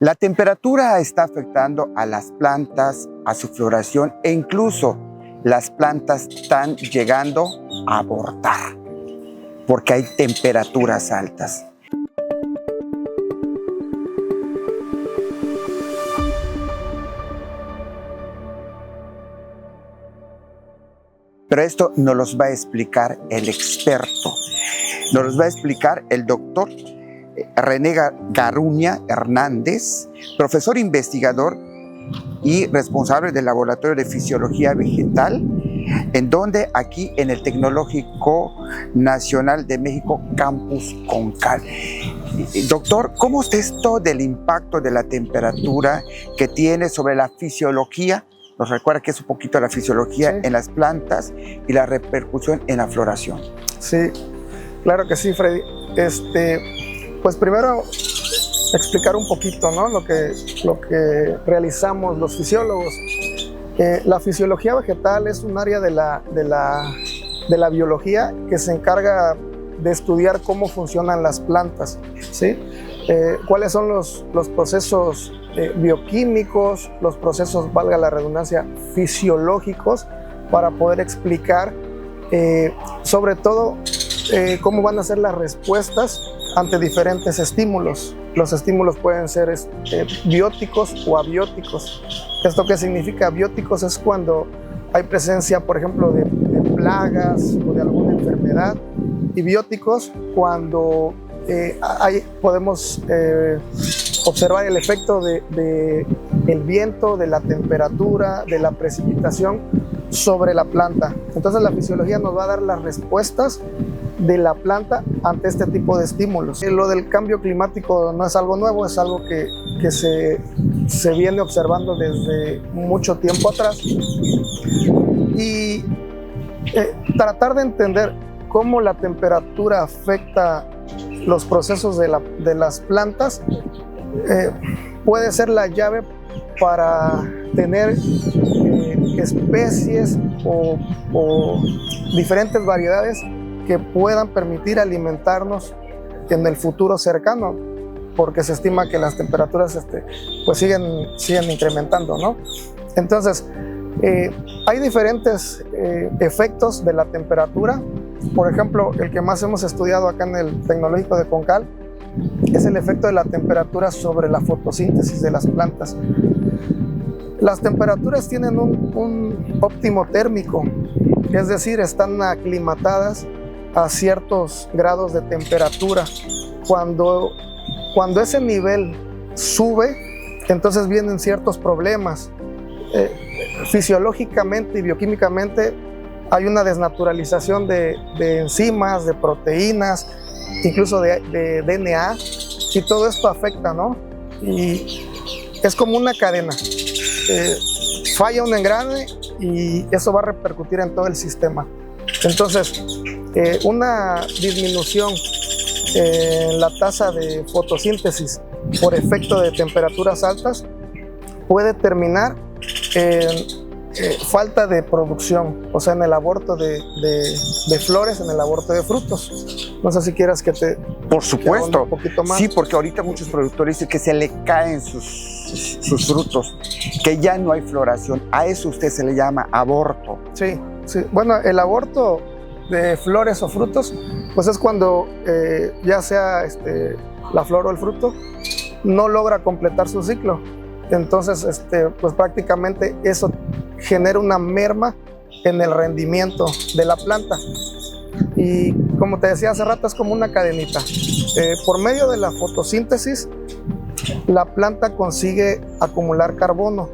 La temperatura está afectando a las plantas, a su floración e incluso las plantas están llegando a abortar porque hay temperaturas altas. Pero esto nos los va a explicar el experto, nos los va a explicar el doctor René Garruña Hernández, profesor investigador y responsable del Laboratorio de Fisiología Vegetal, en donde aquí en el Tecnológico Nacional de México, Campus Concal. Doctor, ¿cómo es esto del impacto de la temperatura que tiene sobre la fisiología? Nos recuerda que es un poquito la fisiología en las plantas y la repercusión en la floración. Sí, claro que sí, Freddy. Pues primero explicar un poquito, ¿no? lo que realizamos los fisiólogos. La fisiología vegetal es un área de la biología que se encarga de estudiar cómo funcionan las plantas, ¿sí? Cuáles son los procesos bioquímicos, los procesos, valga la redundancia, fisiológicos, para poder explicar sobre todo cómo van a ser las respuestas ante diferentes estímulos. Los estímulos pueden ser bióticos o abióticos. ¿Esto qué significa? Bióticos es cuando hay presencia, por ejemplo, de plagas o de alguna enfermedad, y bióticos cuando podemos observar el efecto del viento, de la temperatura, de la precipitación sobre la planta. Entonces la fisiología nos va a dar las respuestas de la planta ante este tipo de estímulos. Lo del cambio climático no es algo nuevo, es algo que se viene observando desde mucho tiempo atrás. Y tratar de entender cómo la temperatura afecta los procesos de las plantas puede ser la llave para tener especies o diferentes variedades que puedan permitir alimentarnos en el futuro cercano, porque se estima que las temperaturas pues siguen incrementando, ¿no? Entonces, hay diferentes efectos de la temperatura. Por ejemplo, el que más hemos estudiado acá en el Tecnológico de Concal es el efecto de la temperatura sobre la fotosíntesis de las plantas. Las temperaturas tienen un óptimo térmico, es decir, están aclimatadas a ciertos grados de temperatura. Cuando ese nivel sube, entonces vienen ciertos problemas. Fisiológicamente y bioquímicamente hay una desnaturalización de enzimas, de proteínas, incluso de DNA, y todo esto afecta, ¿no? Y es como una cadena. Falla un engrane y eso va a repercutir en todo el sistema. Entonces, una disminución en la tasa de fotosíntesis por efecto de temperaturas altas puede terminar en falta de producción, o sea, en el aborto de flores, en el aborto de frutos. No sé si quieras que te... Por supuesto, un poquito más. Sí, porque ahorita muchos productores dicen que se le caen sus frutos, que ya no hay floración. A eso usted se le llama aborto. Sí, sí. Bueno, el aborto de flores o frutos, pues es cuando ya sea la flor o el fruto no logra completar su ciclo. Entonces, pues prácticamente eso genera una merma en el rendimiento de la planta. Y como te decía hace rato, es como una cadenita. Por medio de la fotosíntesis, la planta consigue acumular carbono.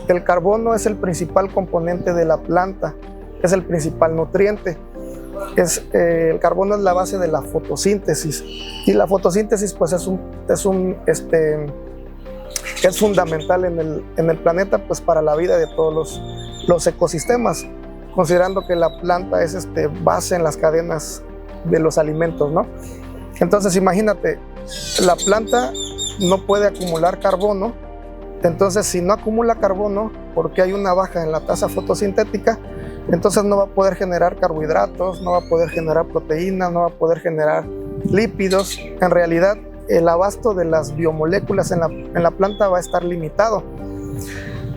El carbono es el principal componente de la planta, es el principal nutriente. El carbono es la base de la fotosíntesis. Y la fotosíntesis pues es fundamental en el planeta, pues para la vida de todos los ecosistemas, considerando que la planta es base en las cadenas de los alimentos, ¿no? Entonces imagínate, la planta no puede acumular carbono. Entonces si no acumula carbono porque hay una baja en la tasa fotosintética, entonces no va a poder generar carbohidratos, no va a poder generar proteínas, no va a poder generar lípidos. En realidad el abasto de las biomoléculas en la planta va a estar limitado.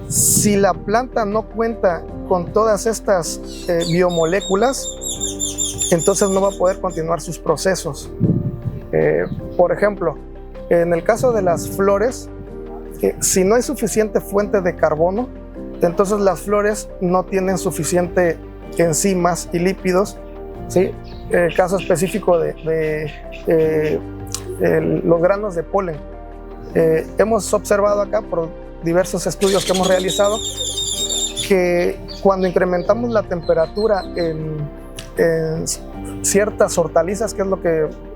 Si la planta no cuenta con todas estas biomoléculas, entonces no va a poder continuar sus procesos. Por ejemplo, en el caso de las flores, si no hay suficiente fuente de carbono, entonces las flores no tienen suficiente enzimas y lípidos, ¿sí? El caso específico de los granos de polen. Hemos observado acá por diversos estudios que hemos realizado que cuando incrementamos la temperatura en ciertas hortalizas, que es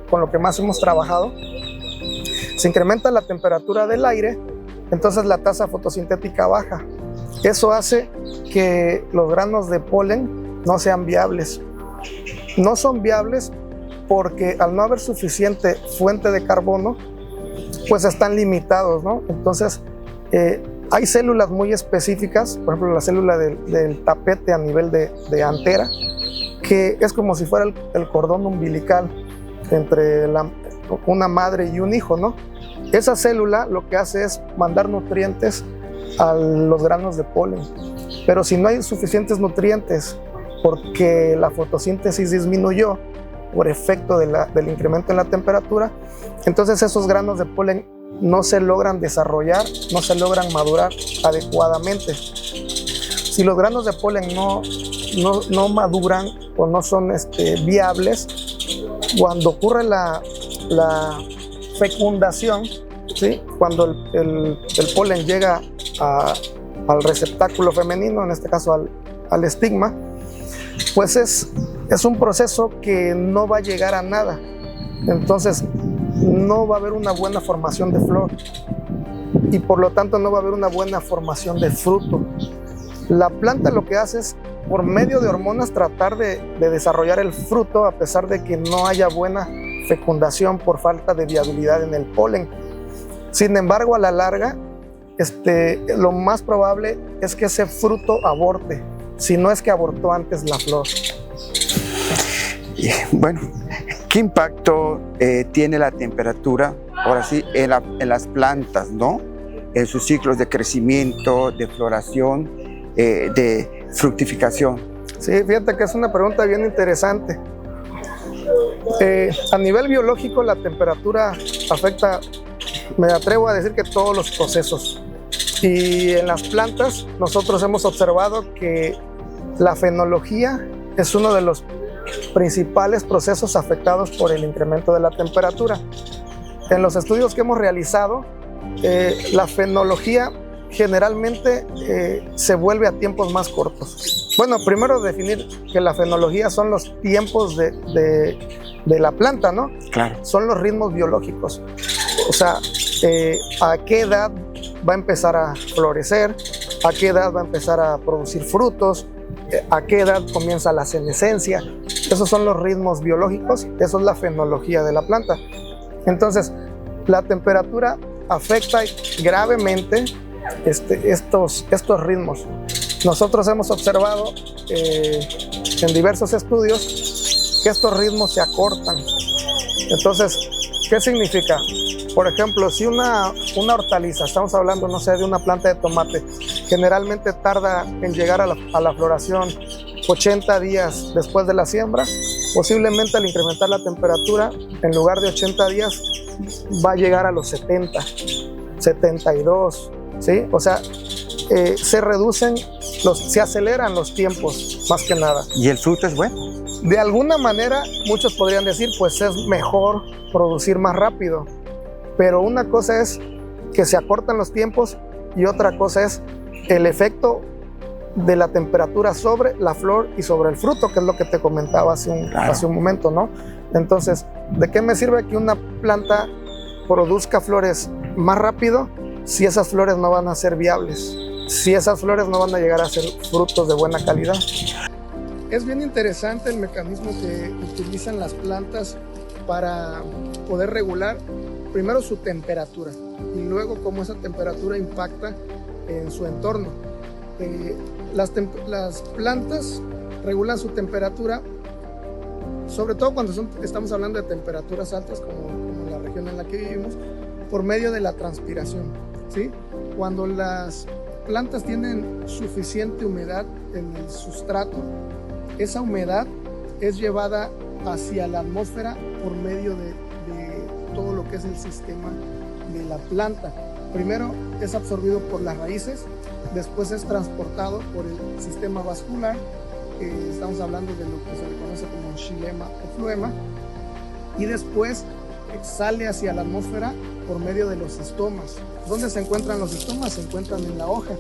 con lo que más hemos trabajado, se incrementa la temperatura del aire, entonces la tasa fotosintética baja. Eso hace que los granos de polen no sean viables. No son viables porque al no haber suficiente fuente de carbono, pues están limitados, ¿no? Entonces, hay células muy específicas, por ejemplo, la célula del tapete a nivel de antera, que es como si fuera el cordón umbilical entre una madre y un hijo, ¿no? Esa célula lo que hace es mandar nutrientes a los granos de polen. Pero si no hay suficientes nutrientes porque la fotosíntesis disminuyó por efecto del incremento en la temperatura, entonces esos granos de polen no se logran desarrollar, no se logran madurar adecuadamente. Si los granos de polen no maduran o no son viables, cuando ocurre la fecundación, ¿sí? Cuando el polen llega al receptáculo femenino, en este caso al estigma, pues es un proceso que no va a llegar a nada. Entonces no va a haber una buena formación de flor y por lo tanto no va a haber una buena formación de fruto. La planta lo que hace es, por medio de hormonas, tratar de desarrollar el fruto a pesar de que no haya buena fecundación por falta de viabilidad en el polen. Sin embargo, a la larga, lo más probable es que ese fruto aborte, si no es que abortó antes la flor. Bueno, ¿qué impacto tiene la temperatura, ahora sí, en las plantas, ¿no? En sus ciclos de crecimiento, de floración, de fructificación. Sí, fíjate que es una pregunta bien interesante. A nivel biológico, la temperatura afecta, me atrevo a decir que todos los procesos. Y en las plantas, nosotros hemos observado que la fenología es uno de los principales procesos afectados por el incremento de la temperatura. En los estudios que hemos realizado, la fenología generalmente se vuelve a tiempos más cortos. Bueno, primero definir que la fenología son los tiempos de la planta, ¿no? Claro. Son los ritmos biológicos. O sea, a qué edad va a empezar a florecer, a qué edad va a empezar a producir frutos, a qué edad comienza la senescencia. Esos son los ritmos biológicos, eso es la fenología de la planta. Entonces, la temperatura afecta gravemente estos ritmos. Nosotros hemos observado en diversos estudios que estos ritmos se acortan. Entonces, ¿qué significa? Por ejemplo, si una hortaliza, estamos hablando, no sé, de una planta de tomate, generalmente tarda en llegar a la floración 80 días después de la siembra, posiblemente al incrementar la temperatura, en lugar de 80 días, va a llegar a los 70, 72, ¿sí? O sea, se aceleran los tiempos, más que nada. ¿Y el fruto es bueno? De alguna manera, muchos podrían decir, pues es mejor producir más rápido. Pero una cosa es que se acortan los tiempos y otra cosa es el efecto de la temperatura sobre la flor y sobre el fruto, que es lo que te comentaba hace un momento, ¿no? Entonces, ¿de qué me sirve que una planta produzca flores más rápido si esas flores no van a ser viables? Si esas flores no van a llegar a ser frutos de buena calidad. Es bien interesante el mecanismo que utilizan las plantas para poder regular primero su temperatura y luego cómo esa temperatura impacta en su entorno. Las plantas regulan su temperatura, sobre todo cuando estamos hablando de temperaturas altas como la región región en la que vivimos, por medio de la transpiración, ¿sí? Cuando las plantas tienen suficiente humedad en el sustrato, esa humedad es llevada hacia la atmósfera por medio de todo lo que es el sistema de la planta. Primero es absorbido por las raíces, después es transportado por el sistema vascular, estamos hablando de lo que se le conoce como xilema o floema, y después sale hacia la atmósfera por medio de los estomas. ¿Dónde se encuentran los estomas? Se encuentran en la hoja.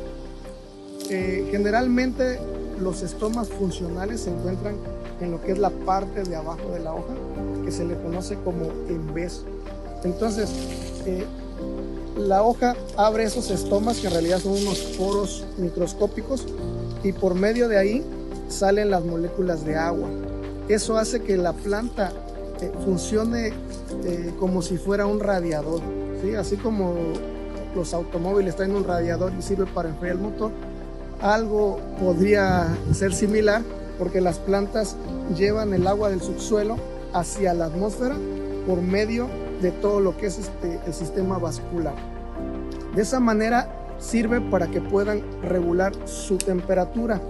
Generalmente los estomas funcionales se encuentran en lo que es la parte de abajo de la hoja, que se le conoce como embés. Entonces, la hoja abre esos estomas, que en realidad son unos poros microscópicos, y por medio de ahí salen las moléculas de agua. Eso hace que la planta funcione como si fuera un radiador, ¿sí? Así como los automóviles traen un radiador y sirve para enfriar el motor, algo podría ser similar, porque las plantas llevan el agua del subsuelo hacia la atmósfera por medio de todo lo que es el sistema vascular. De esa manera sirve para que puedan regular su temperatura.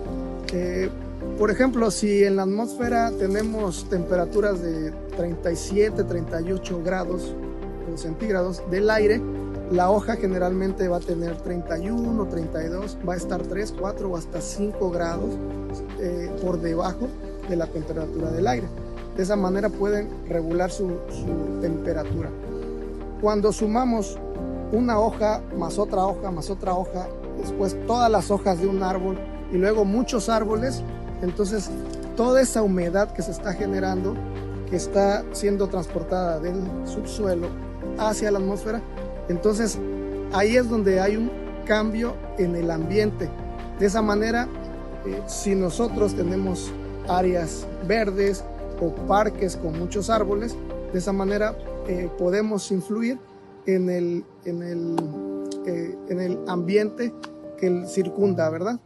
Por ejemplo, si en la atmósfera tenemos temperaturas de 37, 38 grados centígrados del aire, la hoja generalmente va a tener 31, 32, va a estar 3, 4 o hasta 5 grados por debajo de la temperatura del aire. De esa manera pueden regular su temperatura. Cuando sumamos una hoja, más otra hoja, más otra hoja, después todas las hojas de un árbol y luego muchos árboles, entonces toda esa humedad que se está generando, que está siendo transportada del subsuelo hacia la atmósfera, entonces ahí es donde hay un cambio en el ambiente. De esa manera, si nosotros tenemos áreas verdes o parques con muchos árboles, de esa manera podemos influir en el ambiente que circunda, ¿verdad?